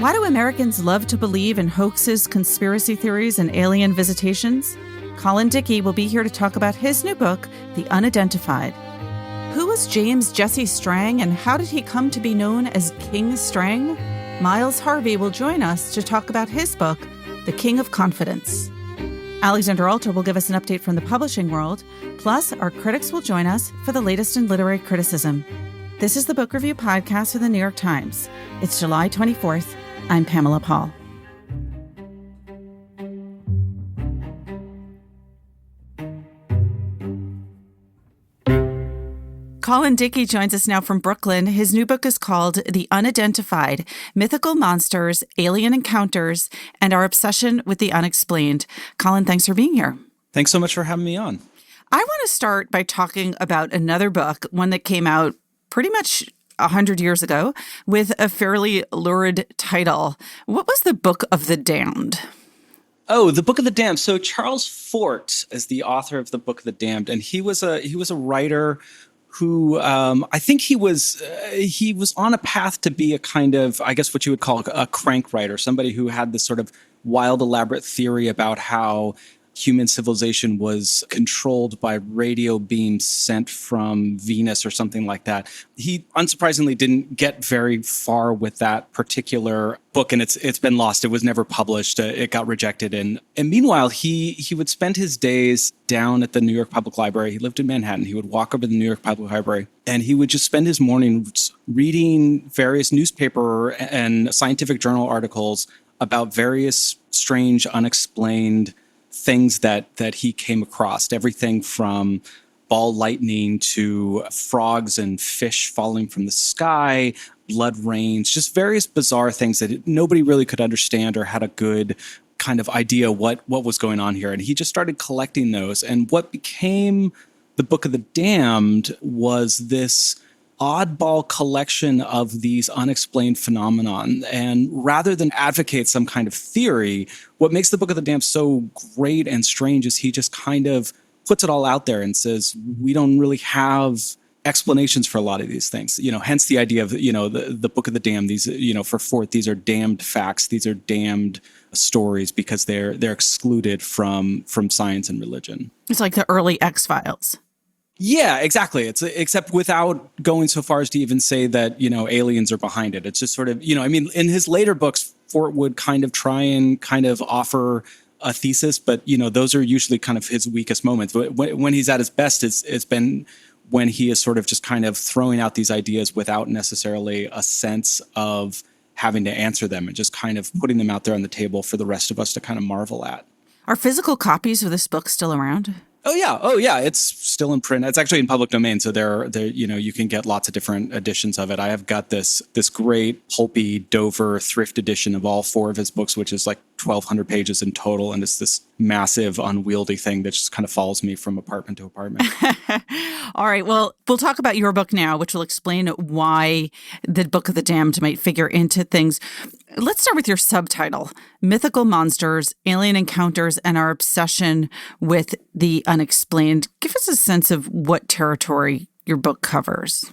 Why do Americans love to believe in hoaxes, conspiracy theories, and alien visitations? Colin Dickey will be here to talk about his new book, The Unidentified. Who was James Jesse Strang, and how did he come to be known as King Strang? Miles Harvey will join us to talk about his book, The King of Confidence. Alexander Alter will give us an update from the publishing world. Plus, our critics will join us for the latest in literary criticism. This is the Book Review Podcast for the New York Times. It's July 24th. I'm Pamela Paul. Colin Dickey joins us now from Brooklyn. His new book is called The Unidentified: Mythical Monsters, Alien Encounters, and Our Obsession with the Unexplained. Colin, thanks for being here. Thanks so much for having me on. I want to start by talking about another book, one that came out pretty much 100 years ago with a fairly lurid title. What was the Book of the Damned? Oh, the Book of the Damned. So Charles Fort is the author of the Book of the Damned, and he was a writer who I think he was on a path to be a kind of, I guess what you would call a crank writer, somebody who had this sort of wild, elaborate theory about how human civilization was controlled by radio beams sent from Venus or something like that. He unsurprisingly didn't get very far with that particular book, and it's been lost. It was never published. It got rejected. And meanwhile, he would spend his days down at the New York Public Library. He lived in Manhattan. He would walk over to the New York Public Library, and he would just spend his mornings reading various newspaper and scientific journal articles about various strange, unexplained things that he came across, everything from ball lightning to frogs and fish falling from the sky, blood rains, just various bizarre things that nobody really could understand or had a good kind of idea what was going on here. And he just started collecting those. And what became the Book of the Damned was this oddball collection of these unexplained phenomenon. And rather than advocate some kind of theory, what makes the Book of the Damned so great and strange is he just kind of puts it all out there and says, we don't really have explanations for a lot of these things. Hence the idea of, the Book of the Damned. These, for Fort, these are damned facts. These are damned stories because they're excluded from science and religion. It's like the early X-Files. Yeah, exactly. It's except without going so far as to even say that, aliens are behind it. It's just sort of, in his later books, Fort would kind of try and kind of offer a thesis, but, those are usually kind of his weakest moments. But when he's at his best, it's been when he is sort of just kind of throwing out these ideas without necessarily a sense of having to answer them and just kind of putting them out there on the table for the rest of us to kind of marvel at. Are physical copies of this book still around? Oh yeah. It's still in print. It's actually in public domain, so there you can get lots of different editions of it. I have got this great pulpy Dover thrift edition of all four of his books, which is like 1,200 pages in total, and it's this massive, unwieldy thing that just kind of follows me from apartment to apartment. All right. Well, we'll talk about your book now, which will explain why the Book of the Damned might figure into things. Let's start with your subtitle, Mythical Monsters, Alien Encounters, and Our Obsession with the Unexplained. Give us a sense of what territory your book covers.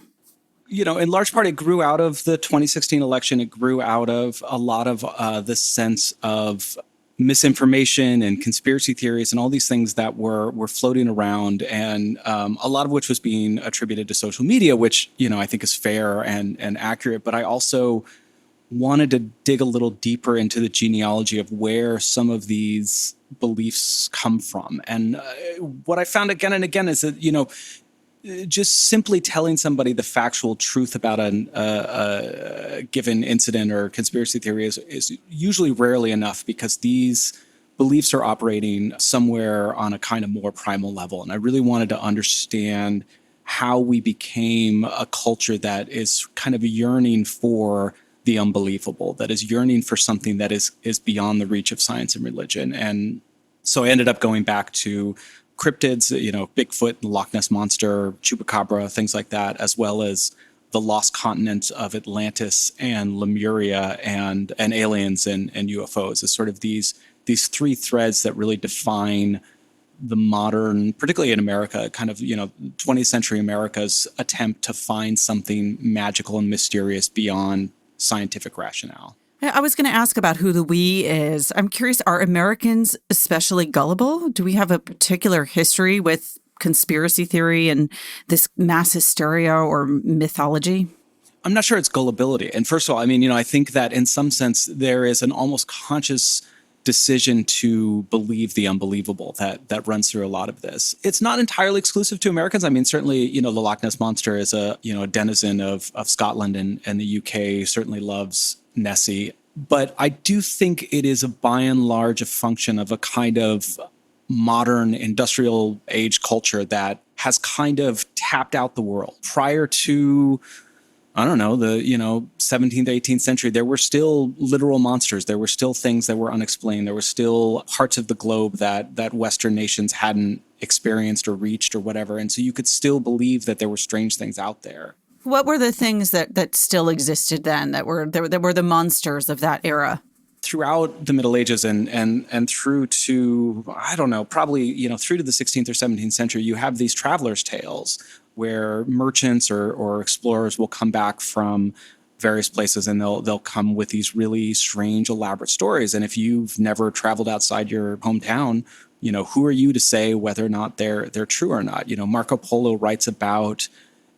In large part, it grew out of the 2016 election. It grew out of a lot of the sense of misinformation and conspiracy theories and all these things that were floating around, and a lot of which was being attributed to social media, which, I think is fair and accurate. But I also wanted to dig a little deeper into the genealogy of where some of these beliefs come from. And what I found again and again is that, just simply telling somebody the factual truth about a given incident or conspiracy theory is usually rarely enough, because these beliefs are operating somewhere on a kind of more primal level. And I really wanted to understand how we became a culture that is kind of yearning for the unbelievable, that is yearning for something that is beyond the reach of science and religion. And so I ended up going back to cryptids, Bigfoot, the Loch Ness Monster, Chupacabra, things like that, as well as the lost continents of Atlantis and Lemuria and aliens and UFOs. It's sort of these three threads that really define the modern, particularly in America, kind of, 20th century America's attempt to find something magical and mysterious beyond scientific rationale. I was going to ask about who the we is. I'm curious, are Americans especially gullible? Do we have a particular history with conspiracy theory and this mass hysteria or mythology? I'm not sure it's gullibility. And first of all, I mean, I think that in some sense there is an almost conscious decision to believe the unbelievable that runs through a lot of this. It's not entirely exclusive to Americans. I mean, certainly, the Loch Ness Monster is a denizen of Scotland and the UK certainly loves Nessie. But I do think it is by and large a function of a kind of modern industrial age culture that has kind of tapped out the world. Prior to, I don't know, the 17th, 18th century, there were still literal monsters. There were still things that were unexplained. There were still parts of the globe that Western nations hadn't experienced or reached or whatever. And so you could still believe that there were strange things out there. What were the things that still existed then that were the monsters of that era? Throughout the Middle Ages and through to, I don't know, probably, through to the 16th or 17th century, you have these travelers' tales where merchants or explorers will come back from various places and they'll come with these really strange, elaborate stories. And if you've never traveled outside your hometown, who are you to say whether or not they're true or not? Marco Polo writes about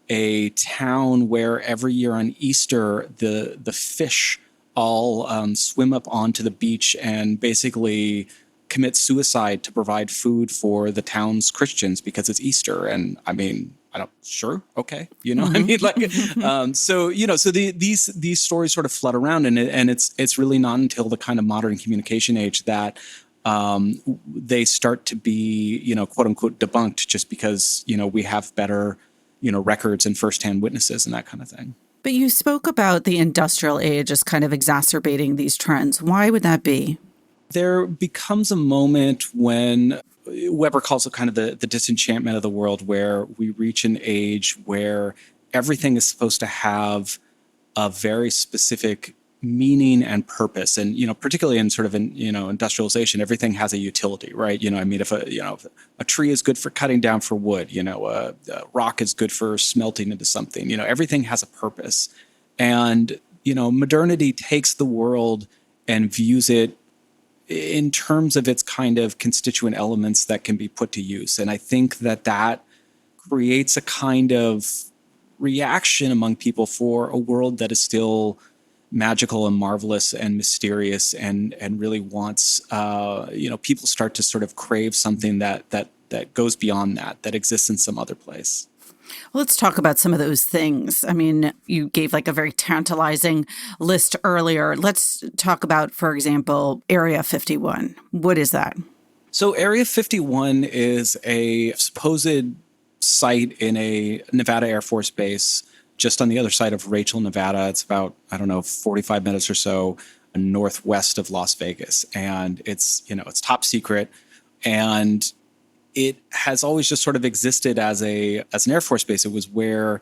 a town where every year on Easter, the fish all swim up onto the beach and basically commit suicide to provide food for the town's Christians because it's Easter. And I mean, sure, okay, I mean, like, so these stories sort of flood around, and it's really not until the kind of modern communication age that they start to be quote unquote debunked, just because we have better records and firsthand witnesses and that kind of thing. But you spoke about the industrial age as kind of exacerbating these trends. Why would that be? There becomes a moment when Weber calls it kind of the disenchantment of the world, where we reach an age where everything is supposed to have a very specific meaning and purpose. And, particularly in sort of, industrialization, everything has a utility, right? I mean, if a tree is good for cutting down for wood, a rock is good for smelting into something, everything has a purpose. And, modernity takes the world and views it in terms of its kind of constituent elements that can be put to use. And I think that creates a kind of reaction among people for a world that is still magical and marvelous and mysterious and really wants, people start to sort of crave something that goes beyond that exists in some other place. Well, let's talk about some of those things. I mean, you gave like a very tantalizing list earlier. Let's talk about, for example, Area 51. What is that? So Area 51 is a supposed site in a Nevada Air Force base just on the other side of Rachel, Nevada. It's about, 45 minutes or so northwest of Las Vegas. And it's top secret. And it has always just sort of existed as an Air Force base. It was where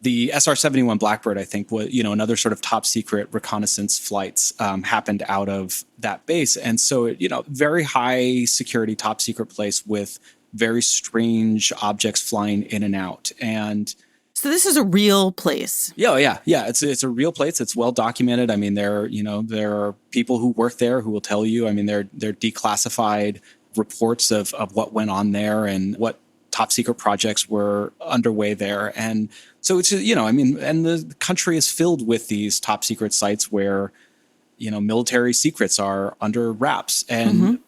the SR-71 Blackbird, I think, was, another sort of top secret reconnaissance flights happened out of that base. And so, very high security, top secret place with very strange objects flying in and out. And so this is a real place. Yeah. It's a real place. It's well documented. I mean, there are people who work there who will tell you. I mean, they're declassified reports of what went on there and what top secret projects were underway there. And so it's, and the country is filled with these top secret sites where, military secrets are under wraps. And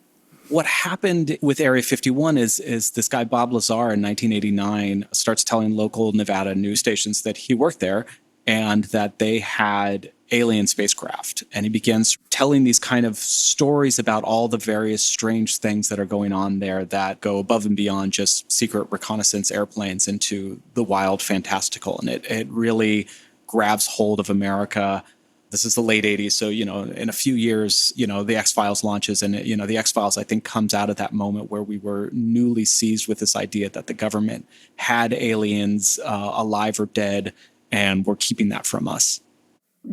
what happened with Area 51 is this guy, Bob Lazar, in 1989, starts telling local Nevada news stations that he worked there and that they had alien spacecraft. And he begins telling these kind of stories about all the various strange things that are going on there that go above and beyond just secret reconnaissance airplanes into the wild fantastical. And it really grabs hold of America. This is the late 80s. So, in a few years, the X-Files launches and, the X-Files, I think, comes out of that moment where we were newly seized with this idea that the government had aliens alive or dead and were keeping that from us.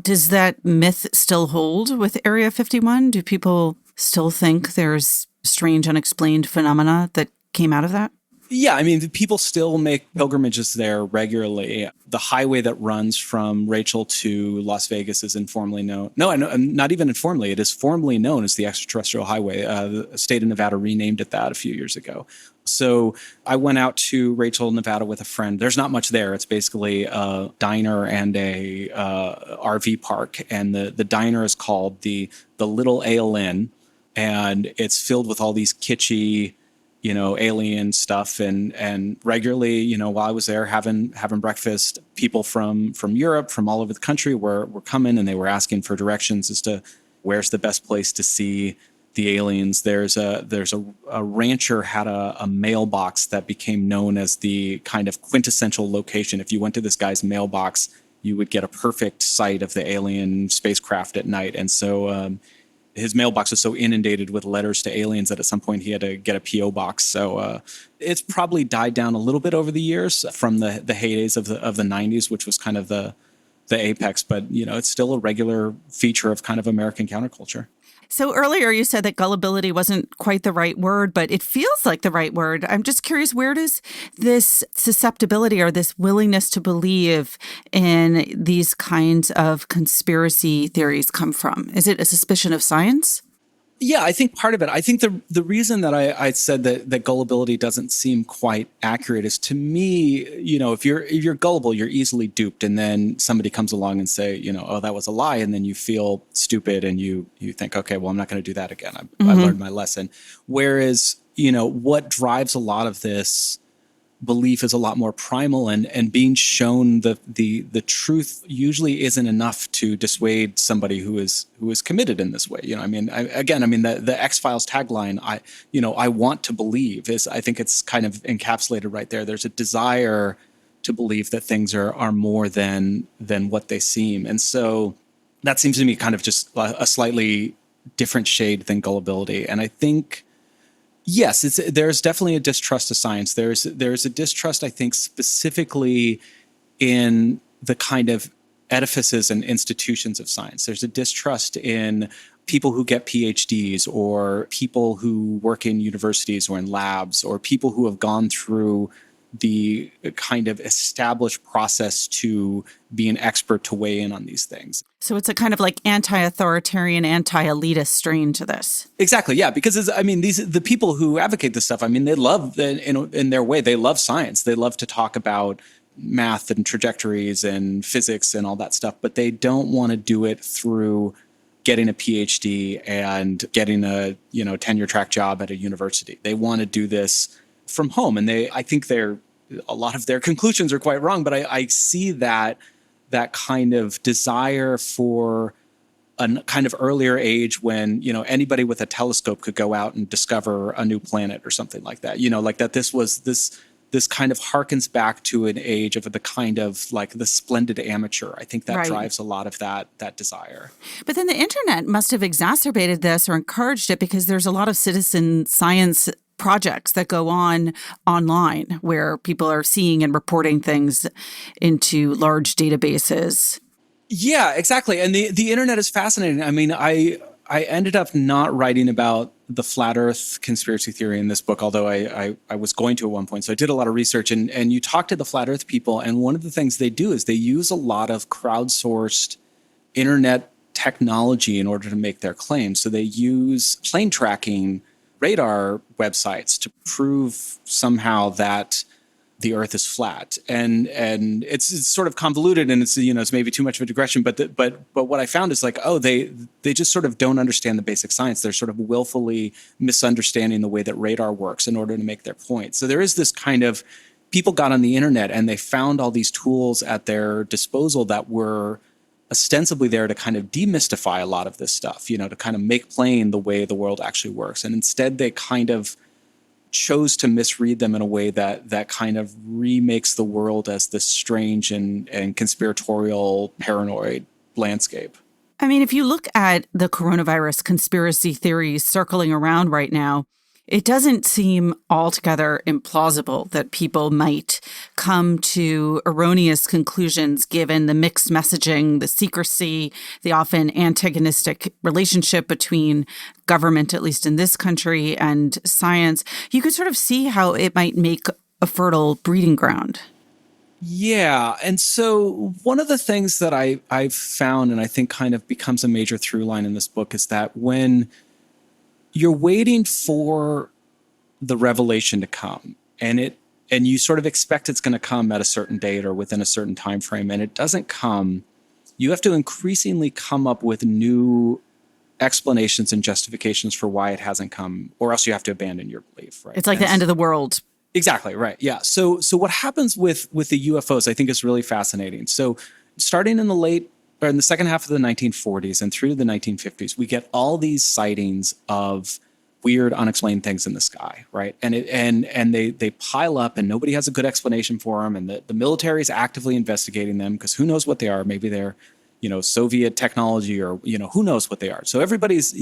Does that myth still hold with Area 51? Do people still think there's strange, unexplained phenomena that came out of that? Yeah, I mean, people still make pilgrimages there regularly. The highway that runs from Rachel to Las Vegas is informally known. No, not even informally. It is formally known as the Extraterrestrial Highway. The state of Nevada renamed it that a few years ago. So I went out to Rachel, Nevada with a friend. There's not much there. It's basically a diner and a RV park. And the diner is called the Little Ale Inn. And it's filled with all these kitschy, alien stuff. And regularly, while I was there having breakfast, people from Europe, from all over the country were coming, and they were asking for directions as to where's the best place to see the aliens. There's a rancher had a mailbox that became known as the kind of quintessential location. If you went to this guy's mailbox, you would get a perfect sight of the alien spacecraft at night. And so his mailbox was so inundated with letters to aliens that at some point he had to get a PO box. So it's probably died down a little bit over the years from the heydays of the 90s, which was kind of the apex. But it's still a regular feature of kind of American counterculture. So earlier you said that gullibility wasn't quite the right word, but it feels like the right word. I'm just curious, where does this susceptibility or this willingness to believe in these kinds of conspiracy theories come from? Is it a suspicion of science? Yeah, I think part of it. I think the reason that I said that gullibility doesn't seem quite accurate is, to me, if you're gullible, you're easily duped, and then somebody comes along and say, oh, that was a lie, and then you feel stupid and you think, okay, well, I'm not going to do that again. I learned my lesson. Whereas, what drives a lot of this belief is a lot more primal, and being shown the truth usually isn't enough to dissuade somebody who is committed in this way. The X-Files tagline, I want to believe, is, I think it's kind of encapsulated right there. There's a desire to believe that things are more than what they seem. And so that seems to me kind of just a slightly different shade than gullibility. And I think, yes, there's definitely a distrust of science. There's a distrust, I think, specifically in the kind of edifices and institutions of science. There's a distrust in people who get PhDs, or people who work in universities or in labs, or people who have gone through the kind of established process to be an expert to weigh in on these things. So it's a kind of like anti-authoritarian, anti-elitist strain to this. Exactly, yeah, because the people who advocate this stuff, they love, in their way, they love science. They love to talk about math and trajectories and physics and all that stuff, but they don't want to do it through getting a PhD and getting a tenure track job at a university. They want to do this from home, and I think a lot of their conclusions are quite wrong, but I see that kind of desire for a kind of earlier age when anybody with a telescope could go out and discover a new planet or something like that. Like that this kind of harkens back to an age of the kind of like the splendid amateur. I think that drives a lot of that desire. But then the internet must have exacerbated this or encouraged it, because there's a lot of citizen science projects that go on online where people are seeing and reporting things into large databases. Yeah, exactly. And the internet is fascinating. I ended up not writing about the flat earth conspiracy theory in this book, although I was going to at one point. So I did a lot of research, and you talk to the flat earth people, and one of the things they do is they use a lot of crowdsourced internet technology in order to make their claims. So they use plane tracking radar websites to prove somehow that the Earth is flat, and it's sort of convoluted, and it's maybe too much of a digression. But what I found is they just sort of don't understand the basic science. They're sort of willfully misunderstanding the way that radar works in order to make their point. So there is this kind of, people got on the internet and they found all these tools at their disposal that were ostensibly there to kind of demystify a lot of this stuff, to kind of make plain the way the world actually works. And instead they kind of chose to misread them in a way that kind of remakes the world as this strange and conspiratorial, paranoid landscape. If you look at the coronavirus conspiracy theories circling around right now, It doesn't seem altogether implausible that people might come to erroneous conclusions given the mixed messaging, the secrecy, the often antagonistic relationship between government, at least in this country, and science. You could sort of see how it might make a fertile breeding ground. Yeah. And so one of the things that I've found, and I think kind of becomes a major through line in this book, is that when you're waiting for the revelation to come, and you sort of expect it's going to come at a certain date or within a certain time frame, and it doesn't come, you have to increasingly come up with new explanations and justifications for why it hasn't come, or else you have to abandon your belief. Right? It's like the end of the world. Exactly right. Yeah. So what happens with the UFOs, I think, is really fascinating. So starting in the second half of the 1940s and through to the 1950s, we get all these sightings of weird, unexplained things in the sky, right? And they pile up, and nobody has a good explanation for them. And the military is actively investigating them because who knows what they are? Maybe they're, Soviet technology, or, who knows what they are. So everybody's,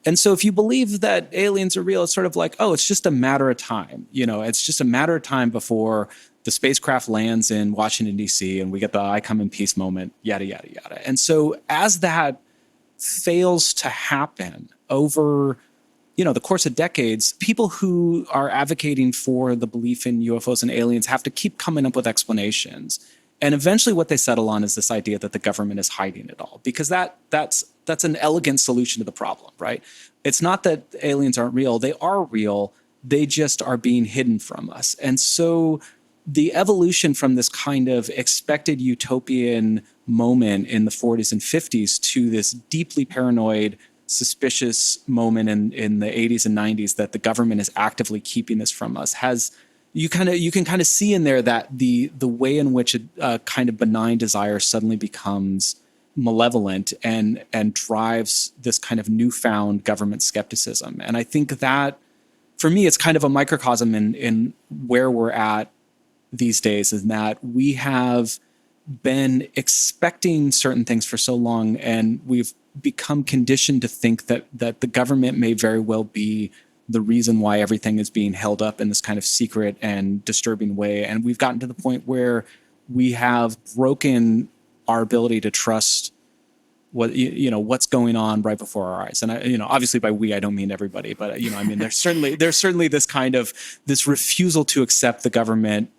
and so if you believe that aliens are real, it's sort of like, oh, it's just a matter of time. It's just a matter of time before the spacecraft lands in Washington, D.C., and we get the I come in peace moment, yada, yada, yada. And so as that fails to happen over, the course of decades, people who are advocating for the belief in UFOs and aliens have to keep coming up with explanations. And eventually what they settle on is this idea that the government is hiding it all, because that's an elegant solution to the problem, right? It's not that aliens aren't real. They are real. They just are being hidden from us. And so the evolution from this kind of expected utopian moment in the 40s and 50s to this deeply paranoid, suspicious moment in the 80s and 90s that the government is actively keeping this from us you can kind of see in there that the way in which a kind of benign desire suddenly becomes malevolent and drives this kind of newfound government skepticism. And I think that for me, it's kind of a microcosm in where we're at these days, is that we have been expecting certain things for so long, and we've become conditioned to think that the government may very well be the reason why everything is being held up in this kind of secret and disturbing way. And we've gotten to the point where we have broken our ability to trust what's going on right before our eyes. And obviously by we, I don't mean everybody, but there's certainly this kind of this refusal to accept the government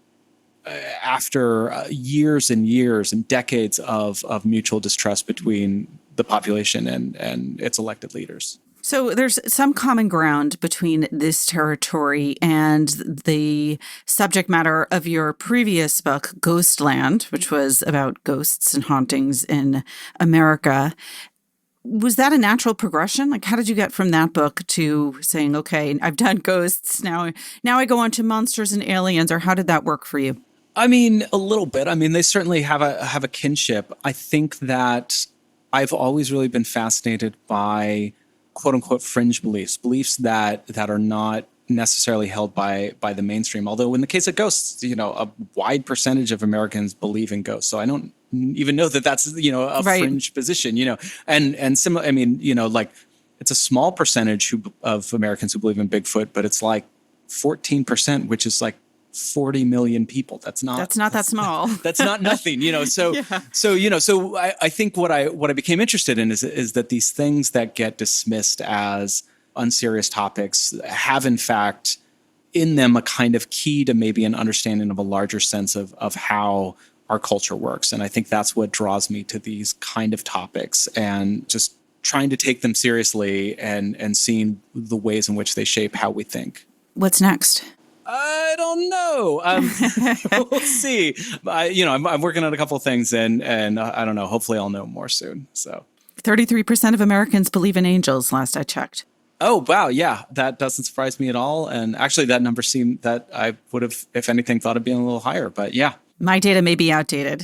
after years and years and decades of mutual distrust between the population and its elected leaders. So there's some common ground between this territory and the subject matter of your previous book, Ghostland, which was about ghosts and hauntings in America. Was that a natural progression? Like, how did you get from that book to saying, okay, I've done ghosts, now I go on to monsters and aliens, or how did that work for you? I mean, a little bit. I mean, they certainly have a kinship. I think that I've always really been fascinated by quote unquote fringe beliefs that are not necessarily held by the mainstream. Although in the case of ghosts, a wide percentage of Americans believe in ghosts. So I don't even know that that's, a right. fringe position, and similar. I mean, like it's a small percentage of Americans who believe in Bigfoot, but it's like 14%, which is like 40 million people. That's not that small. That's not nothing, So, yeah. So I think what I became interested in is that these things that get dismissed as unserious topics have in fact in them a kind of key to maybe an understanding of a larger sense of how our culture works. And I think that's what draws me to these kind of topics, and just trying to take them seriously and seeing the ways in which they shape how we think. What's next? I don't know. We'll see. I'm working on a couple of things, and I don't know. Hopefully, I'll know more soon. So, 33% of Americans believe in angels. Last I checked. Oh wow, yeah, that doesn't surprise me at all. And actually, that number seemed that I would have, if anything, thought it'd be a little higher. But yeah. My data may be outdated.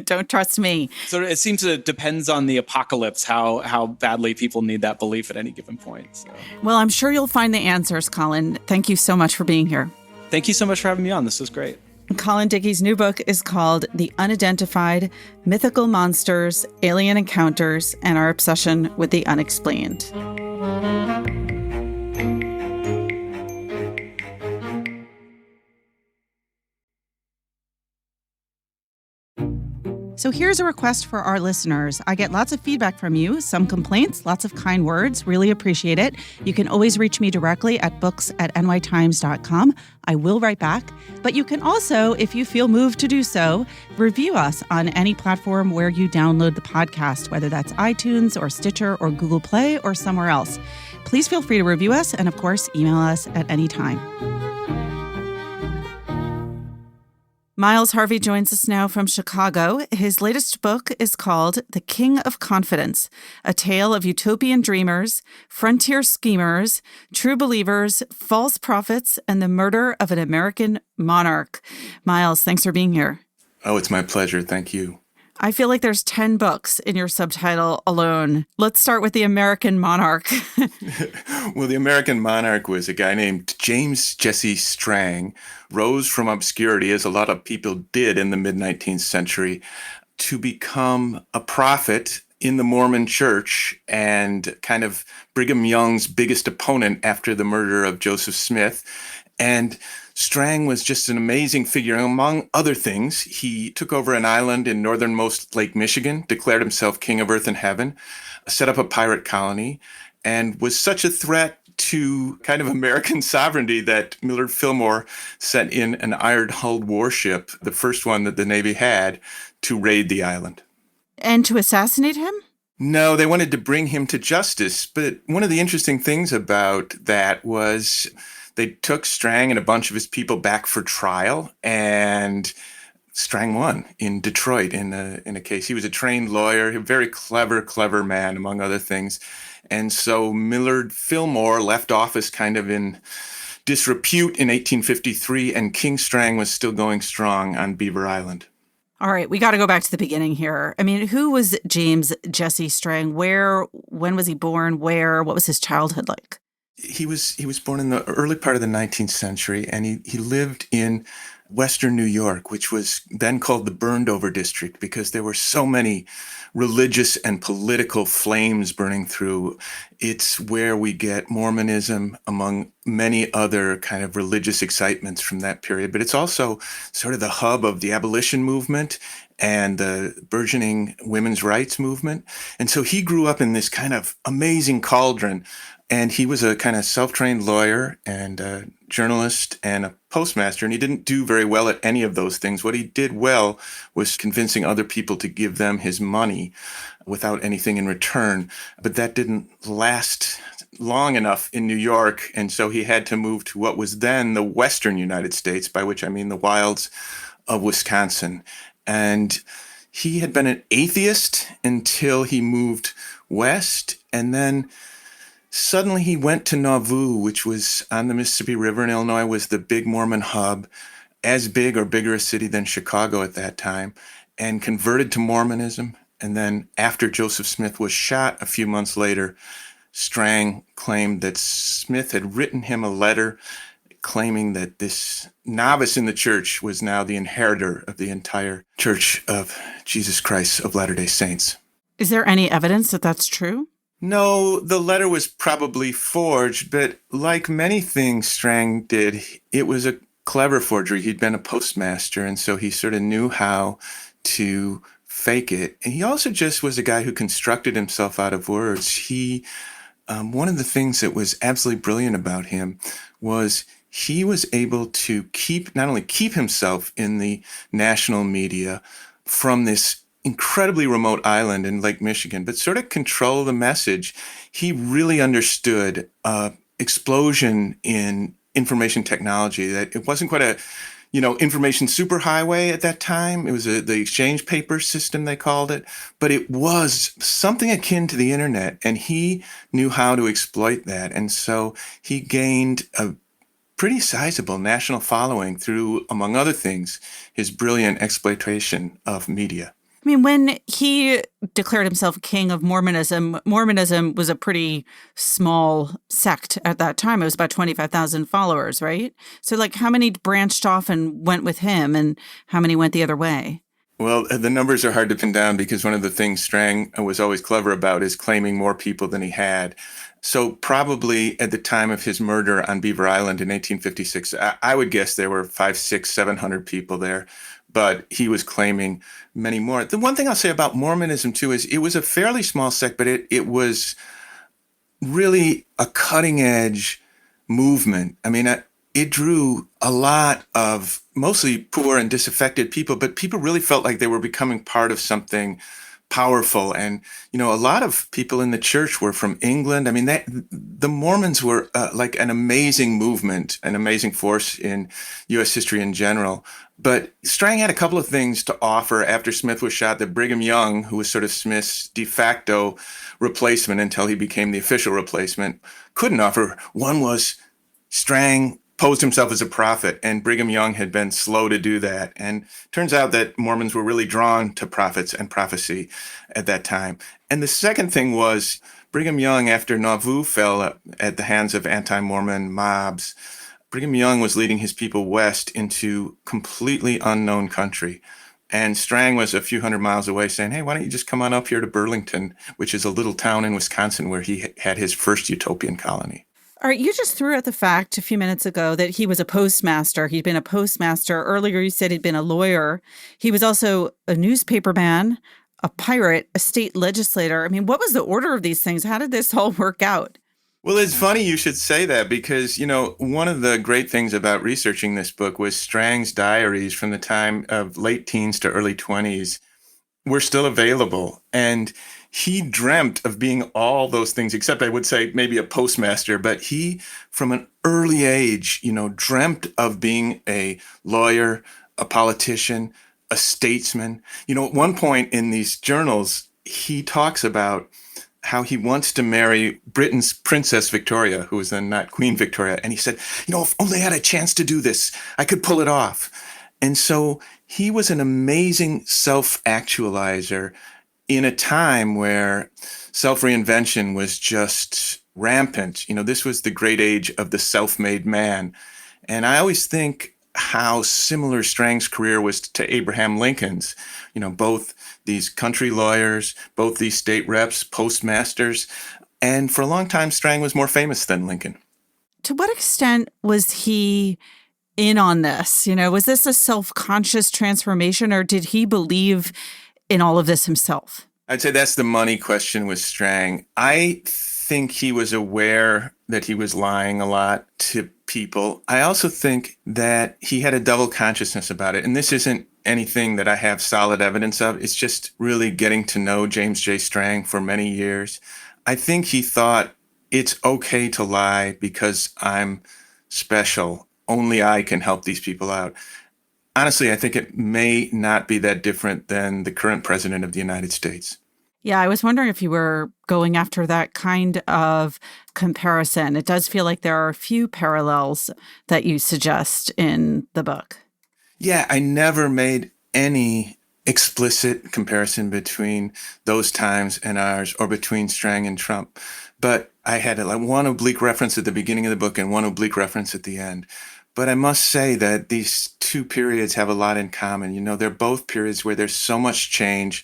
Don't trust me. So it seems it depends on the apocalypse, how badly people need that belief at any given point. So. Well, I'm sure you'll find the answers, Colin. Thank you so much for being here. Thank you so much for having me on. This was great. Colin Dickey's new book is called The Unidentified: Mythical Monsters, Alien Encounters, and Our Obsession with the Unexplained. So here's a request for our listeners. I get lots of feedback from you, some complaints, lots of kind words. Really appreciate it. You can always reach me directly at books@nytimes.com. I will write back. But you can also, if you feel moved to do so, review us on any platform where you download the podcast, whether that's iTunes or Stitcher or Google Play or somewhere else. Please feel free to review us and, of course, email us at any time. Miles Harvey joins us now from Chicago. His latest book is called The King of Confidence, a tale of utopian dreamers, frontier schemers, true believers, false prophets, and the murder of an American monarch. Miles, thanks for being here. Oh, it's my pleasure. Thank you. I feel like there's 10 books in your subtitle alone. Let's start with the American monarch. Well, the American monarch was a guy named James Jesse Strang, rose from obscurity, as a lot of people did in the mid-19th century, to become a prophet in the Mormon Church and kind of Brigham Young's biggest opponent after the murder of Joseph Smith. And Strang was just an amazing figure. Among other things, he took over an island in northernmost Lake Michigan, declared himself king of earth and heaven, set up a pirate colony, and was such a threat to kind of American sovereignty that Millard Fillmore sent in an iron-hulled warship, the first one that the Navy had, to raid the island. And to assassinate him? No, they wanted to bring him to justice. But one of the interesting things about that was they took Strang and a bunch of his people back for trial, and Strang won in Detroit in a case. He was a trained lawyer, a very clever man, among other things. And so Millard Fillmore left office kind of in disrepute in 1853, and King Strang was still going strong on Beaver Island. All right, we got to go back to the beginning here. I mean, who was James Jesse Strang? When was he born? What was his childhood like? He was born in the early part of the 19th century, and he lived in Western New York, which was then called the Burned Over District, because there were so many religious and political flames burning through. It's where we get Mormonism, among many other kind of religious excitements from that period. But it's also sort of the hub of the abolition movement and the burgeoning women's rights movement. And so he grew up in this kind of amazing cauldron. And he was a kind of self-trained lawyer and a journalist and a postmaster, and he didn't do very well at any of those things. What he did well was convincing other people to give them his money without anything in return. But that didn't last long enough in New York, and so he had to move to what was then the Western United States, by which I mean the wilds of Wisconsin. And he had been an atheist until he moved west, and then suddenly he went to Nauvoo, which was on the Mississippi River in Illinois, was the big Mormon hub, as big or bigger a city than Chicago at that time, and converted to Mormonism. And then after Joseph Smith was shot a few months later, Strang claimed that Smith had written him a letter claiming that this novice in the church was now the inheritor of the entire Church of Jesus Christ of Latter-day Saints. Is there any evidence that that's true? No, the letter was probably forged, but like many things Strang did, it was a clever forgery. He'd been a postmaster, and so he sort of knew how to fake it. And he also just was a guy who constructed himself out of words. One of the things that was absolutely brilliant about him was he was able to not only keep himself in the national media from this incredibly remote island in Lake Michigan, but sort of control the message. He really understood explosion in information technology, that it wasn't quite a, information superhighway at that time. It was the exchange paper system, they called it, but it was something akin to the internet, and he knew how to exploit that. And so he gained a pretty sizable national following through, among other things, his brilliant exploitation of media. I mean, when he declared himself king of Mormonism, Mormonism was a pretty small sect at that time. It was about 25,000 followers, right? So, how many branched off and went with him, and how many went the other way? Well, the numbers are hard to pin down, because one of the things Strang was always clever about is claiming more people than he had. So probably at the time of his murder on Beaver Island in 1856, I would guess there were 500, 600, 700 people there. but he was claiming many more. The one thing I'll say about Mormonism, too, is it was a fairly small sect, but it was really a cutting edge movement. I mean, it drew a lot of mostly poor and disaffected people, but people really felt like they were becoming part of something powerful. And, a lot of people in the church were from England. I mean, the Mormons were like an amazing movement, an amazing force in U.S. history in general. But Strang had a couple of things to offer after Smith was shot that Brigham Young, who was sort of Smith's de facto replacement until he became the official replacement, couldn't offer. One was Strang posed himself as a prophet, and Brigham Young had been slow to do that. And turns out that Mormons were really drawn to prophets and prophecy at that time. And the second thing was Brigham Young, after Nauvoo fell at the hands of anti-Mormon mobs, Brigham Young was leading his people west into completely unknown country. And Strang was a few hundred miles away saying, hey, why don't you just come on up here to Burlington, which is a little town in Wisconsin where he had his first utopian colony. All right, you just threw out the fact a few minutes ago that he was a postmaster. He'd been a postmaster. Earlier, you said he'd been a lawyer. He was also a newspaperman, a pirate, a state legislator. I mean, what was the order of these things? How did this all work out? Well, it's funny you should say that because, one of the great things about researching this book was Strang's diaries from the time of late teens to early 20s were still available. And he dreamt of being all those things, except I would say maybe a postmaster. But he, from an early age, dreamt of being a lawyer, a politician, a statesman. At one point in these journals, he talks about how he wants to marry Britain's Princess Victoria, who was then not Queen Victoria. And he said, if only I had a chance to do this, I could pull it off. And so he was an amazing self-actualizer in a time where self-reinvention was just rampant. This was the great age of the self-made man. And I always think how similar Strang's career was to Abraham Lincoln's. Both these country lawyers, both these state reps, postmasters. And for a long time, Strang was more famous than Lincoln. To what extent was he in on this? Was this a self-conscious transformation, or did he believe in all of this himself? I'd say that's the money question with Strang. I think he was aware that he was lying a lot to people. I also think that he had a double consciousness about it. And this isn't anything that I have solid evidence of. It's just really getting to know James J. Strang for many years. I think he thought it's okay to lie because I'm special. Only I can help these people out. Honestly, I think it may not be that different than the current president of the United States. Yeah, I was wondering if you were going after that kind of comparison. It does feel like there are a few parallels that you suggest in the book. Yeah, I never made any explicit comparison between those times and ours or between Strang and Trump. But I had one oblique reference at the beginning of the book and one oblique reference at the end. But I must say that these two periods have a lot in common. They're both periods where there's so much change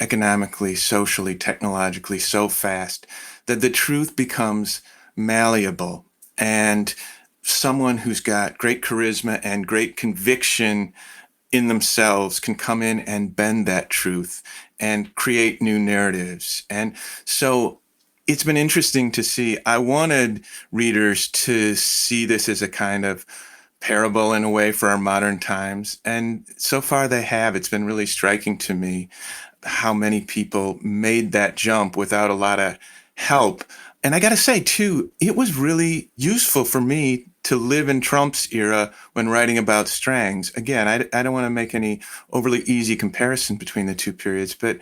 economically, socially, technologically, so fast that the truth becomes malleable. And someone who's got great charisma and great conviction in themselves can come in and bend that truth and create new narratives. And so it's been interesting to see. I wanted readers to see this as a kind of parable in a way for our modern times. And so far they have. It's been really striking to me how many people made that jump without a lot of help. And I got to say, too, it was really useful for me to live in Trump's era when writing about Strang's. Again, I don't want to make any overly easy comparison between the two periods, but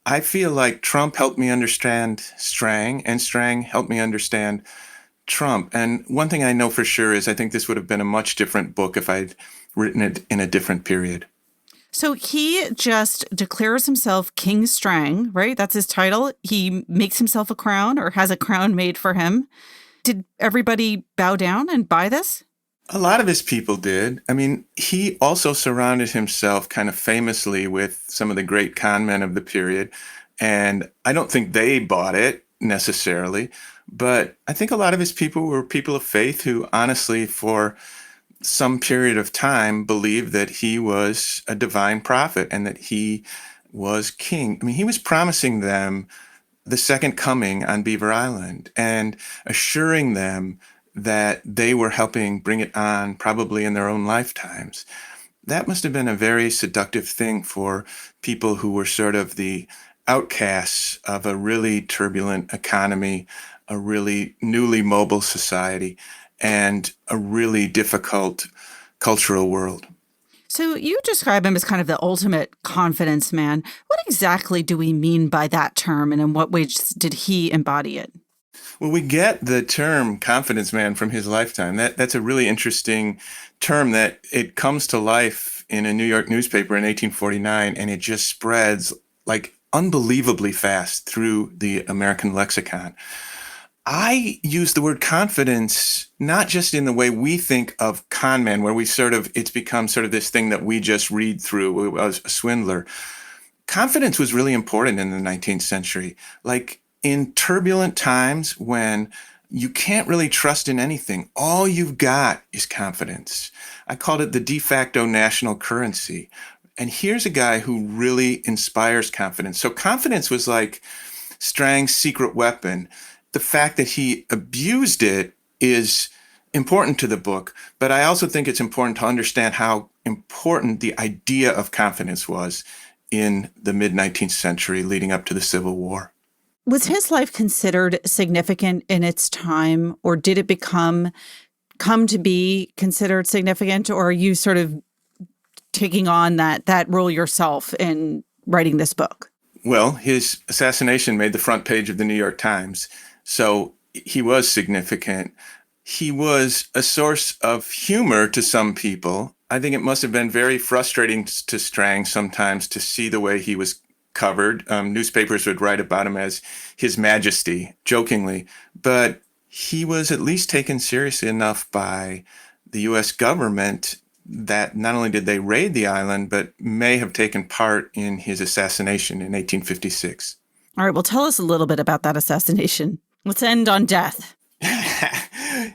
I feel like Trump helped me understand Strang, and Strang helped me understand Trump. And one thing I know for sure is I think this would have been a much different book if I'd written it in a different period. So he just declares himself King Strang, right? That's his title. He makes himself a crown or has a crown made for him. Did everybody bow down and buy this? A lot of his people did. I mean, he also surrounded himself kind of famously with some of the great con men of the period. And I don't think they bought it necessarily, but I think a lot of his people were people of faith who honestly, for some period of time, believed that he was a divine prophet and that he was king. I mean, he was promising them the second coming on Beaver Island and assuring them that they were helping bring it on probably in their own lifetimes. That must have been a very seductive thing for people who were sort of the outcasts of a really turbulent economy, a really newly mobile society, and a really difficult cultural world. So you describe him as kind of the ultimate confidence man. What exactly do we mean by that term, and in what ways did he embody it? Well, we get the term confidence man from his lifetime. That's a really interesting term that it comes to life in a New York newspaper in 1849, and it just spreads like unbelievably fast through the American lexicon. I use the word confidence not just in the way we think of con man, where it's become sort of this thing that we just read through as a swindler. Confidence was really important in the 19th century. Like in turbulent times when you can't really trust in anything, all you've got is confidence. I called it the de facto national currency. And here's a guy who really inspires confidence. So confidence was like Strang's secret weapon. The fact that he abused it is important to the book, but I also think it's important to understand how important the idea of confidence was in the mid-19th century leading up to the Civil War. Was his life considered significant in its time, or did it come to be considered significant, or are you sort of taking on that role yourself in writing this book? Well, his assassination made the front page of the New York Times. So he was significant. He was a source of humor to some people. I think it must have been very frustrating to Strang sometimes to see the way he was covered. Newspapers would write about him as His Majesty, jokingly. But he was at least taken seriously enough by the U.S. government that not only did they raid the island, but may have taken part in his assassination in 1856. All right, well, tell us a little bit about that assassination. Let's end on death.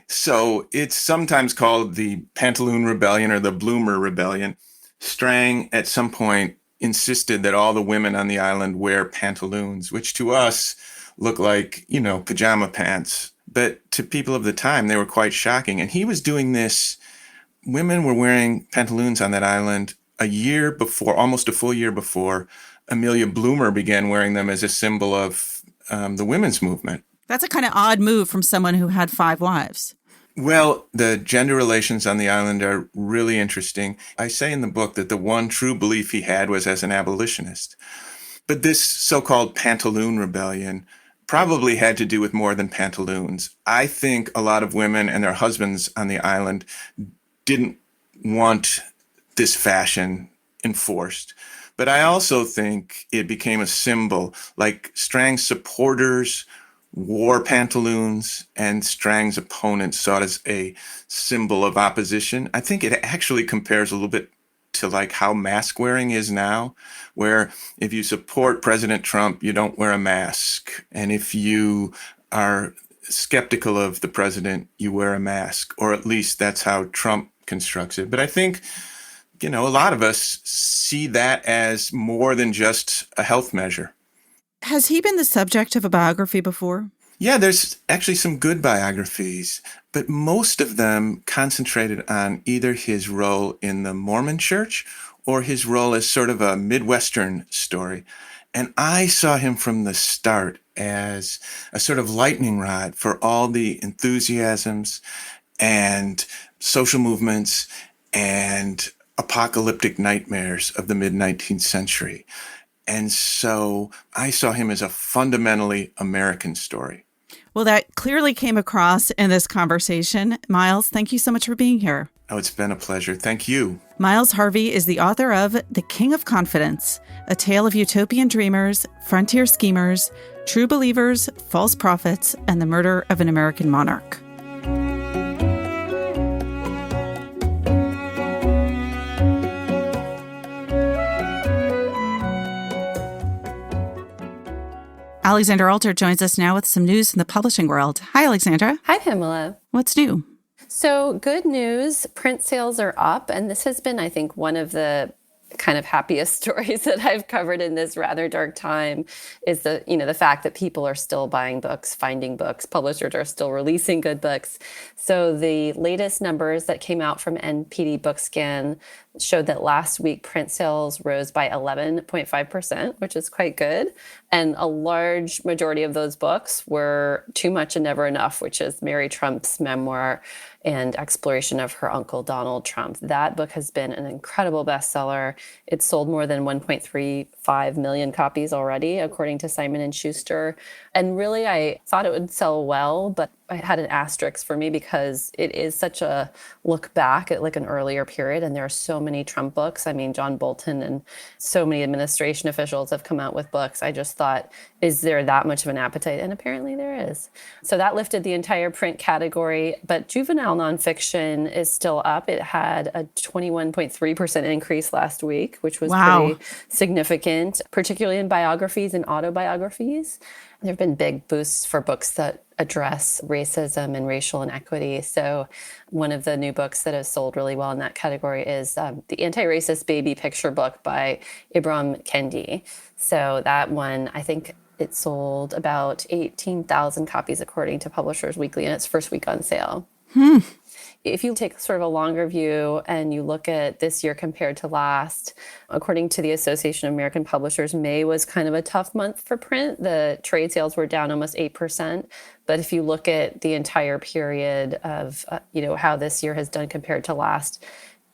So it's sometimes called the Pantaloon Rebellion or the Bloomer Rebellion. Strang at some point insisted that all the women on the island wear pantaloons, which to us look like, pajama pants. But to people of the time, they were quite shocking. And he was doing this. Women were wearing pantaloons on that island a year before, almost a full year before, Amelia Bloomer began wearing them as a symbol of the women's movement. That's a kind of odd move from someone who had 5 wives. Well, the gender relations on the island are really interesting. I say in the book that the one true belief he had was as an abolitionist. But this so-called Pantaloon Rebellion probably had to do with more than pantaloons. I think a lot of women and their husbands on the island didn't want this fashion enforced. But I also think it became a symbol, like Strang's supporters wore pantaloons and Strang's opponents saw it as a symbol of opposition. I think it actually compares a little bit to like how mask wearing is now, where if you support President Trump, you don't wear a mask. And if you are skeptical of the president, you wear a mask, or at least that's how Trump constructs it. But I think, a lot of us see that as more than just a health measure. Has he been the subject of a biography before? Yeah, there's actually some good biographies, but most of them concentrated on either his role in the Mormon Church or his role as sort of a Midwestern story. And I saw him from the start as a sort of lightning rod for all the enthusiasms and social movements and apocalyptic nightmares of the mid-19th century. And so I saw him as a fundamentally American story. Well, that clearly came across in this conversation. Miles, thank you so much for being here. Oh, it's been a pleasure. Thank you. Miles Harvey is the author of The King of Confidence, a tale of utopian dreamers, frontier schemers, true believers, false prophets, and the murder of an American monarch. Alexandra Alter joins us now with some news from the publishing world. Hi, Alexandra. Hi, Pamela. What's new? So good news, print sales are up. And this has been, I think, one of the kind of happiest stories that I've covered in this rather dark time is the fact that people are still buying books, finding books, publishers are still releasing good books. So the latest numbers that came out from NPD Bookscan showed that last week print sales rose by 11.5%, which is quite good. And a large majority of those books were Too Much and Never Enough, which is Mary Trump's memoir and exploration of her uncle Donald Trump. That book has been an incredible bestseller. It's sold more than 1.35 million copies already, according to Simon & Schuster. And really, I thought it would sell well, but I had an asterisk for me because it is such a look back at like an earlier period. And there are so many Trump books. I mean, John Bolton and so many administration officials have come out with books. I just thought, is there that much of an appetite? And apparently there is. So that lifted the entire print category. But juvenile nonfiction is still up. It had a 21.3% increase last week, which was pretty significant, particularly in biographies and autobiographies. There have been big boosts for books that address racism and racial inequity. So one of the new books that has sold really well in that category is the Anti-Racist Baby Picture book by Ibram Kendi. So that one, I think it sold about 18,000 copies according to Publishers Weekly in its first week on sale. If you take sort of a longer view and you look at this year compared to last, according to the Association of American Publishers, May was kind of a tough month for print. The trade sales were down almost 8%. But if you look at the entire period of, how this year has done compared to last,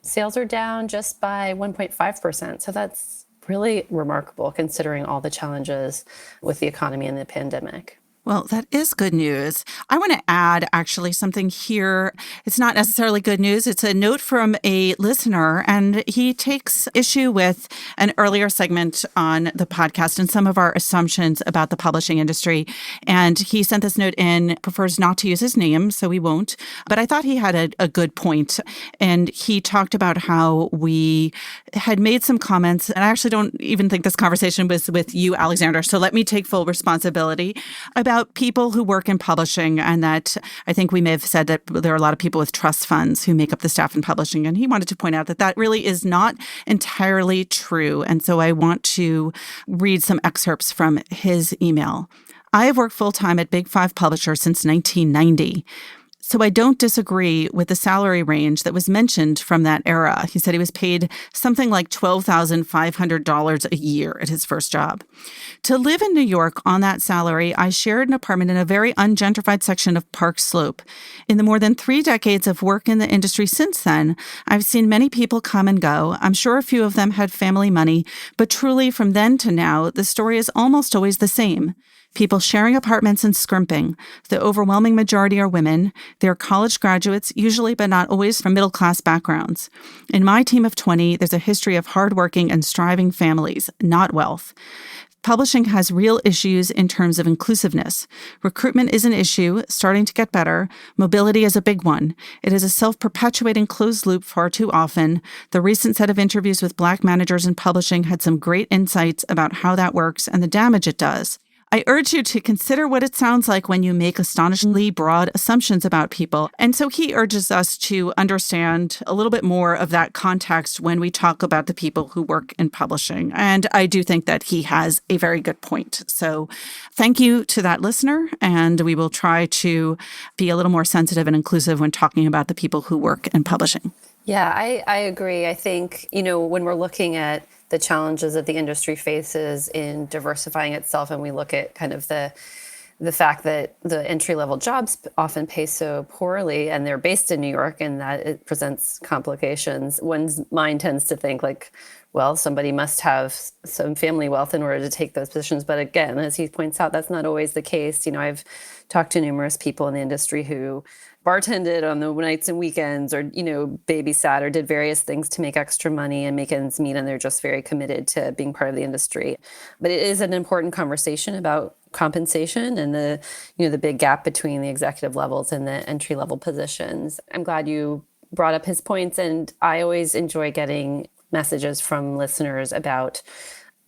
sales are down just by 1.5%. So that's really remarkable considering all the challenges with the economy and the pandemic. Well, that is good news. I want to add actually something here. It's not necessarily good news. It's a note from a listener, and he takes issue with an earlier segment on the podcast and some of our assumptions about the publishing industry. And he sent this note in, prefers not to use his name, so we won't. But I thought he had a good point. And he talked about how we had made some comments, and I actually don't even think this conversation was with you, Alexander. So let me take full responsibility about people who work in publishing, and that I think we may have said that there are a lot of people with trust funds who make up the staff in publishing. And he wanted to point out that that really is not entirely true. And so I want to read some excerpts from his email. I have worked full-time at Big Five publishers since 1990. So I don't disagree with the salary range that was mentioned from that era. He said he was paid something like $12,500 a year at his first job. To live in New York on that salary, I shared an apartment in a very ungentrified section of Park Slope. In the more than 3 decades of work in the industry since then, I've seen many people come and go. I'm sure a few of them had family money, but truly from then to now, the story is almost always the same. People sharing apartments and scrimping. The overwhelming majority are women. They're college graduates, usually but not always from middle-class backgrounds. In my team of 20, there's a history of hardworking and striving families, not wealth. Publishing has real issues in terms of inclusiveness. Recruitment is an issue, starting to get better. Mobility is a big one. It is a self-perpetuating closed loop far too often. The recent set of interviews with Black managers in publishing had some great insights about how that works and the damage it does. I urge you to consider what it sounds like when you make astonishingly broad assumptions about people. And so he urges us to understand a little bit more of that context when we talk about the people who work in publishing. And I do think that he has a very good point. So thank you to that listener. And we will try to be a little more sensitive and inclusive when talking about the people who work in publishing. Yeah, I agree. I think, when we're looking at the challenges that the industry faces in diversifying itself, and we look at kind of the fact that the entry-level jobs often pay so poorly, and they're based in New York, and that it presents complications, one's mind tends to think like, well, somebody must have some family wealth in order to take those positions. But again, as he points out, that's not always the case. I've talked to numerous people in the industry who bartended on the nights and weekends, or, babysat or did various things to make extra money and make ends meet. And they're just very committed to being part of the industry. But it is an important conversation about compensation and the big gap between the executive levels and the entry level positions. I'm glad you brought up his points. And I always enjoy getting messages from listeners about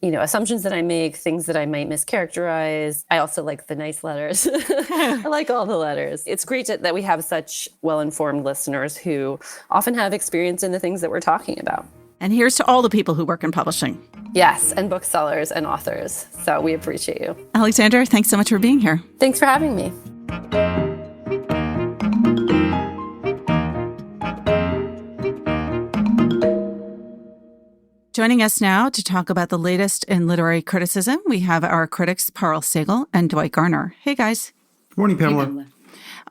assumptions that I make, things that I might mischaracterize. I also like the nice letters. I like all the letters. It's great that we have such well-informed listeners who often have experience in the things that we're talking about. And here's to all the people who work in publishing. Yes, and booksellers and authors. So we appreciate you. Alexandra, thanks so much for being here. Thanks for having me. Joining us now to talk about the latest in literary criticism, we have our critics, Parl Sagel and Dwight Garner. Hey, guys. Good morning, Pamela. Hey, Pamela.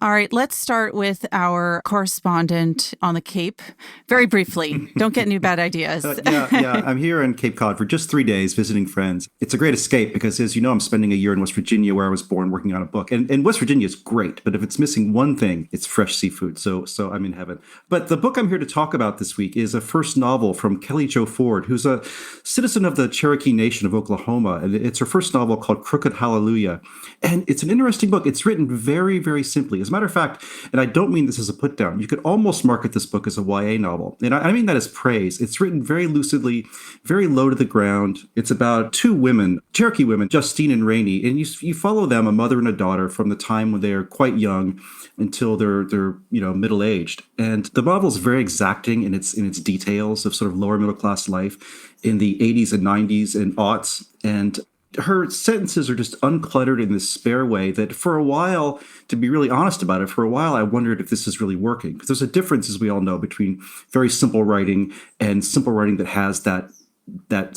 All right, let's start with our correspondent on the Cape. Very briefly, don't get new bad ideas. Yeah. I'm here in Cape Cod for just 3 days visiting friends. It's a great escape because, as you know, I'm spending a year in West Virginia where I was born working on a book. And West Virginia is great, but if it's missing one thing, it's fresh seafood. So I'm in heaven. But the book I'm here to talk about this week is a first novel from Kelly Jo Ford, who's a citizen of the Cherokee Nation of Oklahoma. And it's her first novel called Crooked Hallelujah. And it's an interesting book. It's written very, very simply. As a matter of fact, and I don't mean this as a put down, you could almost market this book as a YA novel. And I mean that as praise. It's written very lucidly, very low to the ground. It's about two women, Cherokee women, Justine and Rainey. And you follow them, a mother and a daughter, from the time when they're quite young until they're middle-aged. And the novel is very exacting in its details of sort of lower middle class life in the 80s and 90s and aughts. And her sentences are just uncluttered in this spare way that for a while, to be really honest about it, for a while I wondered if this is really working. Because there's a difference, as we all know, between very simple writing and simple writing that has that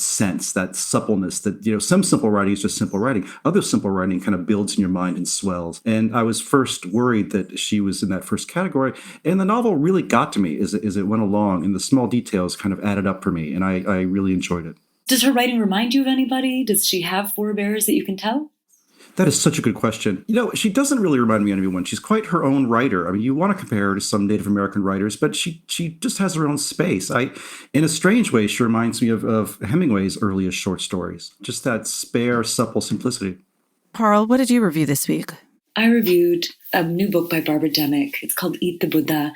sense, that suppleness, that, some simple writing is just simple writing. Other simple writing kind of builds in your mind and swells. And I was first worried that she was in that first category. And the novel really got to me as it went along, and the small details kind of added up for me. And I really enjoyed it. Does her writing remind you of anybody? Does she have forebears that you can tell? That is such a good question. She doesn't really remind me of anyone. She's quite her own writer. I mean, you want to compare her to some Native American writers, but she just has her own space. In a strange way, she reminds me of Hemingway's earliest short stories. Just that spare, supple simplicity. Parl, what did you review this week? I reviewed a new book by Barbara Demick. It's called Eat the Buddha.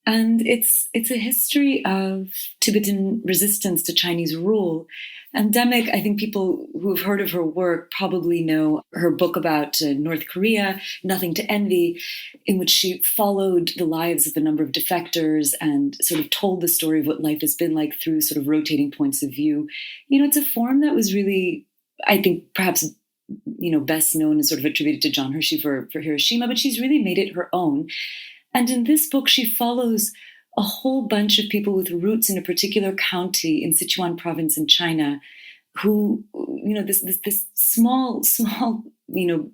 And it's a history of Tibetan resistance to Chinese rule. And Demick, I think people who have heard of her work probably know her book about North Korea, Nothing to Envy, in which she followed the lives of a number of defectors and sort of told the story of what life has been like through sort of rotating points of view. It's a form that was really, I think, perhaps best known and sort of attributed to John Hershey for Hiroshima, but she's really made it her own. And in this book, she follows a whole bunch of people with roots in a particular county in Sichuan province in China, who, this small,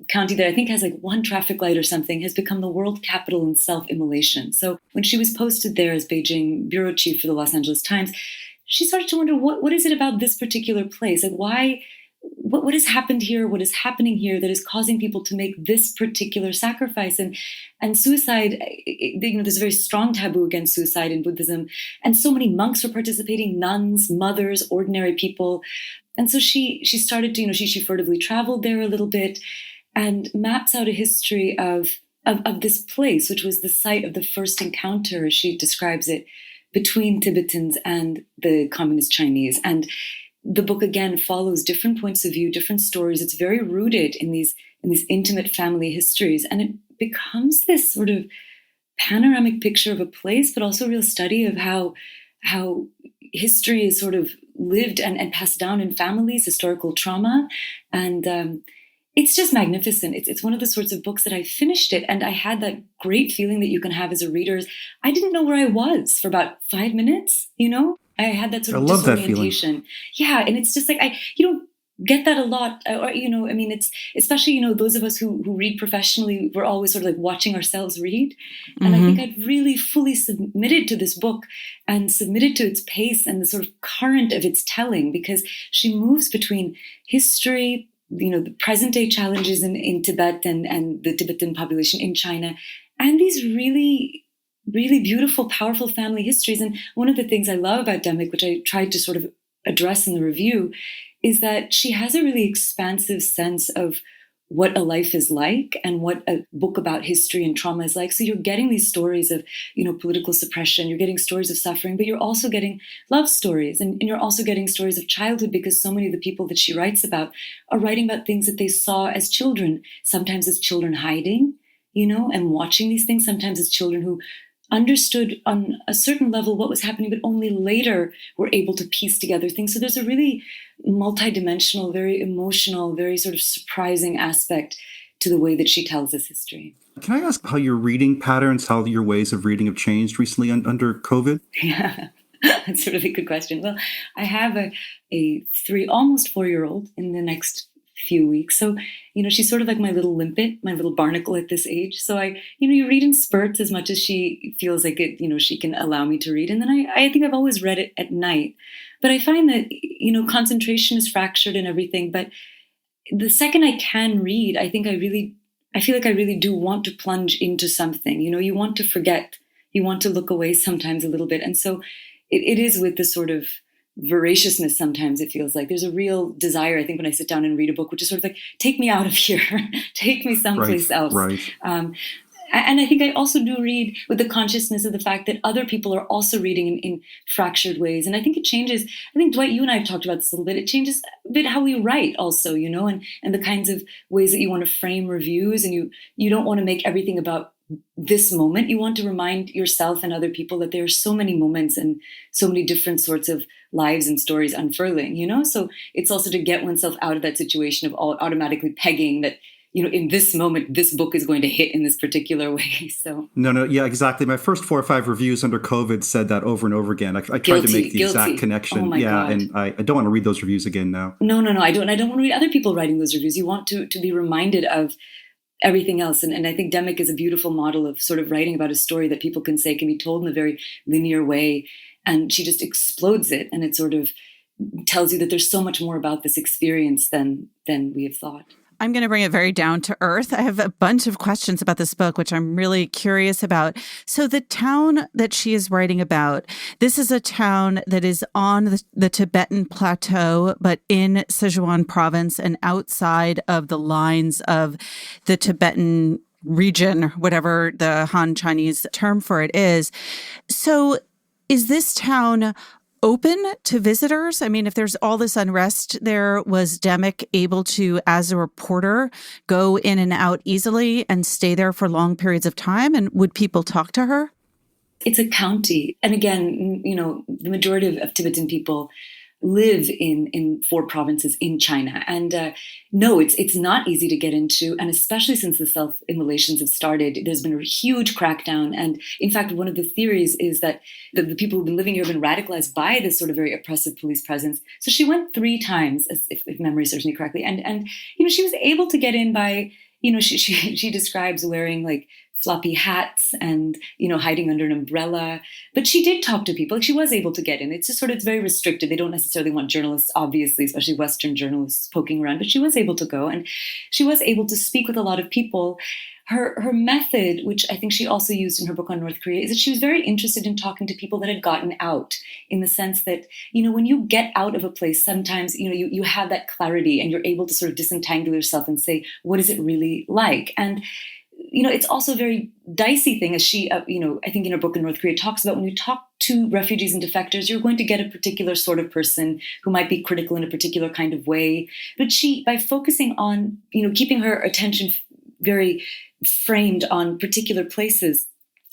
county that I think has like one traffic light or something, has become the world capital in self-immolation. So when she was posted there as Beijing bureau chief for the Los Angeles Times, she started to wonder, what is it about this particular place? Like, why? What has happened here? What is happening here that is causing people to make this particular sacrifice? And suicide, there's a very strong taboo against suicide in Buddhism. And so many monks were participating, nuns, mothers, ordinary people. And so she started to, she furtively traveled there a little bit and maps out a history of this place, which was the site of the first encounter, as she describes it, between Tibetans and the communist Chinese. And the book, again, follows different points of view, different stories. It's very rooted in these intimate family histories. And it becomes this sort of panoramic picture of a place, but also a real study of how history is sort of lived and passed down in families, historical trauma. And it's just magnificent. It's one of the sorts of books that I finished it, and I had that great feeling that you can have as a reader. I didn't know where I was for about 5 minutes, I had that sort of disorientation. Yeah, and it's just like you don't get that a lot, or it's especially those of us who read professionally. We're always sort of like watching ourselves read, and I think I'd really fully submitted to this book and submitted to its pace and the sort of current of its telling, because she moves between history, the present day challenges in Tibet and the Tibetan population in China, and these really beautiful, powerful family histories. And one of the things I love about Demick, which I tried to sort of address in the review, is that she has a really expansive sense of what a life is like and what a book about history and trauma is like. So you're getting these stories of, political suppression, you're getting stories of suffering, but you're also getting love stories, and you're also getting stories of childhood, because so many of the people that she writes about are writing about things that they saw as children, sometimes as children hiding, and watching these things, sometimes as children who understood on a certain level what was happening, but only later were able to piece together things. So there's a really multidimensional, very emotional, very sort of surprising aspect to the way that she tells this history. Can I ask how your reading patterns, how your ways of reading have changed recently under COVID? Yeah, that's a really good question. Well, I have a almost 4-year-old in the next few weeks. So, she's sort of like my little limpet, my little barnacle at this age. So you read in spurts as much as she feels like it, she can allow me to read. And then I think I've always read it at night. But I find that, concentration is fractured and everything. But the second I can read, I feel like I really do want to plunge into something. You want to forget, you want to look away sometimes a little bit. And so it is with this sort of voraciousness, sometimes it feels like there's a real desire, I think, when I sit down and read a book, which is sort of like, take me out of here, take me someplace else. Right. And I think I also do read with the consciousness of the fact that other people are also reading in fractured ways. And I think it changes. I think, Dwight, you and I have talked about this a little bit. It changes a bit how we write also, and the kinds of ways that you want to frame reviews. And you don't want to make everything about this moment. You want to remind yourself and other people that there are so many moments and so many different sorts of lives and stories unfurling, So it's also to get oneself out of that situation of automatically pegging that, in this moment, this book is going to hit in this particular way. So No, yeah, exactly. My first 4 or 5 reviews under COVID said that over and over again. I tried to make the exact connection. Oh my God. And I don't want to read those reviews again now. No, I don't. I don't want to read other people writing those reviews. You want to be reminded of everything else. And I think Demick is a beautiful model of sort of writing about a story that people can say can be told in a very linear way. And she just explodes it. And it sort of tells you that there's so much more about this experience than we have thought. I'm going to bring it very down to earth. I have a bunch of questions about this book, which I'm really curious about. So the town that she is writing about, this is a town that is on the Tibetan plateau, but in Sichuan province and outside of the lines of the Tibetan region, whatever the Han Chinese term for it is. So is this town open to visitors? I mean, if there's all this unrest there, was Demick able to, as a reporter, go in and out easily and stay there for long periods of time? And would people talk to her? It's a county. And again, the majority of Tibetan people live in 4 provinces in China. And no, it's not easy to get into. And especially since the self-immolations have started, there's been a huge crackdown. And in fact, one of the theories is that the people who've been living here have been radicalized by this sort of very oppressive police presence. So she went 3 times, if memory serves me correctly. And she was able to get in by, she describes wearing like floppy hats and, hiding under an umbrella. But she did talk to people. Like, she was able to get in. It's just it's very restricted. They don't necessarily want journalists, obviously, especially Western journalists, poking around. But she was able to go, and she was able to speak with a lot of people. Her method, which I think she also used in her book on North Korea, is that she was very interested in talking to people that had gotten out, in the sense that, when you get out of a place, sometimes, you have that clarity and you're able to sort of disentangle yourself and say, what is it really like? And it's also a very dicey thing, as she, I think in her book in North Korea talks about, when you talk to refugees and defectors, you're going to get a particular sort of person who might be critical in a particular kind of way. But she, by focusing on, keeping her attention very framed on particular places,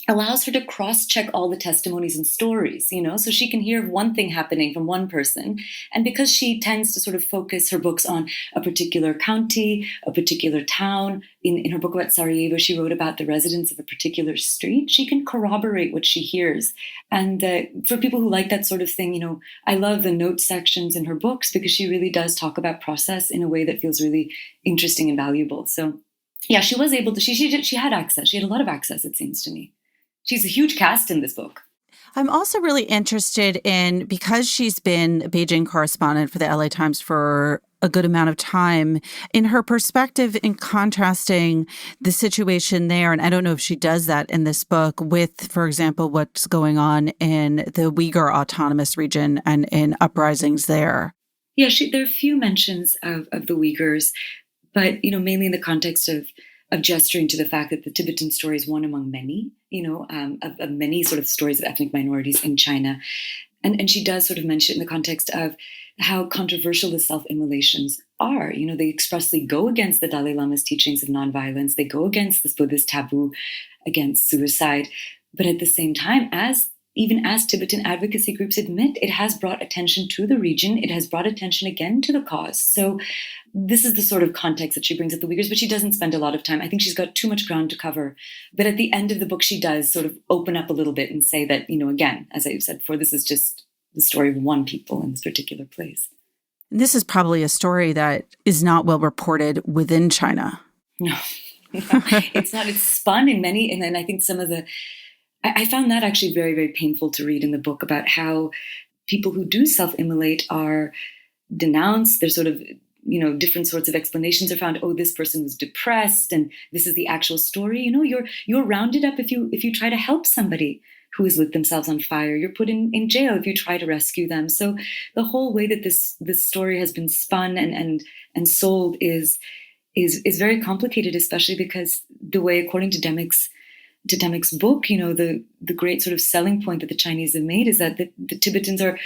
allows her to cross-check all the testimonies and stories, so she can hear one thing happening from one person. And because she tends to sort of focus her books on a particular county, a particular town, in her book about Sarajevo, she wrote about the residents of a particular street, she can corroborate what she hears. And for people who like that sort of thing, I love the note sections in her books, because she really does talk about process in a way that feels really interesting and valuable. So yeah, she was able to, she had access. She had a lot of access, it seems to me. She's a huge cast in this book. I'm also really interested in, because she's been a Beijing correspondent for the LA Times for a good amount of time, in her perspective in contrasting the situation there. And I don't know if she does that in this book with, for example, what's going on in the Uyghur Autonomous Region and in uprisings there. Yeah, there are few mentions of the Uyghurs. but, mainly in the context of gesturing to the fact that the Tibetan story is one among many, of many sort of stories of ethnic minorities in China. And she does sort of mention in the context of how controversial the self-immolations are. They expressly go against the Dalai Lama's teachings of nonviolence. They go against this Buddhist taboo against suicide. But at the same time, even as Tibetan advocacy groups admit, it has brought attention to the region. It has brought attention again to the cause. So this is the sort of context that she brings at the Uyghurs, but she doesn't spend a lot of time. I think she's got too much ground to cover. But at the end of the book, she does sort of open up a little bit and say that, again, as I said before, this is just the story of one people in this particular place. And this is probably a story that is not well reported within China. No, it's not. It's spun in many, and then I think some of the, I found that actually very, very painful to read in the book about how people who do self-immolate are denounced. There's sort of, different sorts of explanations are found. Oh, this person was depressed, and this is the actual story. You're rounded up if you try to help somebody who has lit themselves on fire. You're put in jail if you try to rescue them. So the whole way that this story has been spun and sold is very complicated, especially because the way, according to Demek's book, the great sort of selling point that the Chinese have made is that the Tibetans are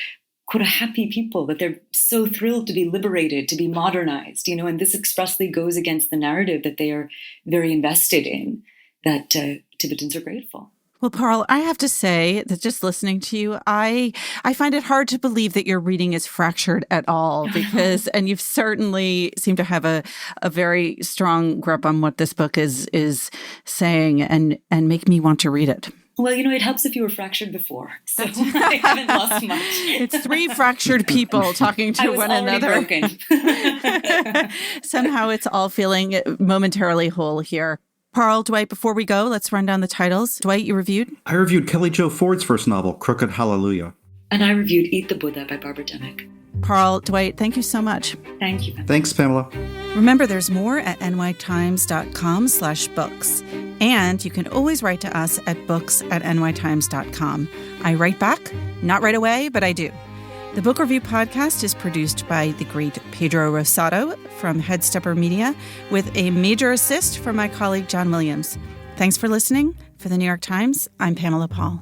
quite a happy people, that they're so thrilled to be liberated, to be modernized, and this expressly goes against the narrative that they are very invested in, that Tibetans are grateful. Well, Parl, I have to say that just listening to you, I find it hard to believe that your reading is fractured at all, because, and you've certainly seem to have a very strong grip on what this book is saying, and make me want to read it. Well, it helps if you were fractured before, so I haven't lost much. It's three fractured people talking to one another. Broken. Somehow it's all feeling momentarily whole here. Parl, Dwight, before we go, let's run down the titles. Dwight, you reviewed? I reviewed Kelly Jo Ford's first novel, Crooked Hallelujah. And I reviewed Eat the Buddha by Barbara Demick. Parl, Dwight, thank you so much. Thank you. Thanks, Pamela. Remember, there's more at nytimes.com/books. And you can always write to us at books@nytimes.com. I write back, not right away, but I do. The Book Review Podcast is produced by the great Pedro Rosado from Headstepper Media, with a major assist from my colleague John Williams. Thanks for listening. For the New York Times, I'm Pamela Paul.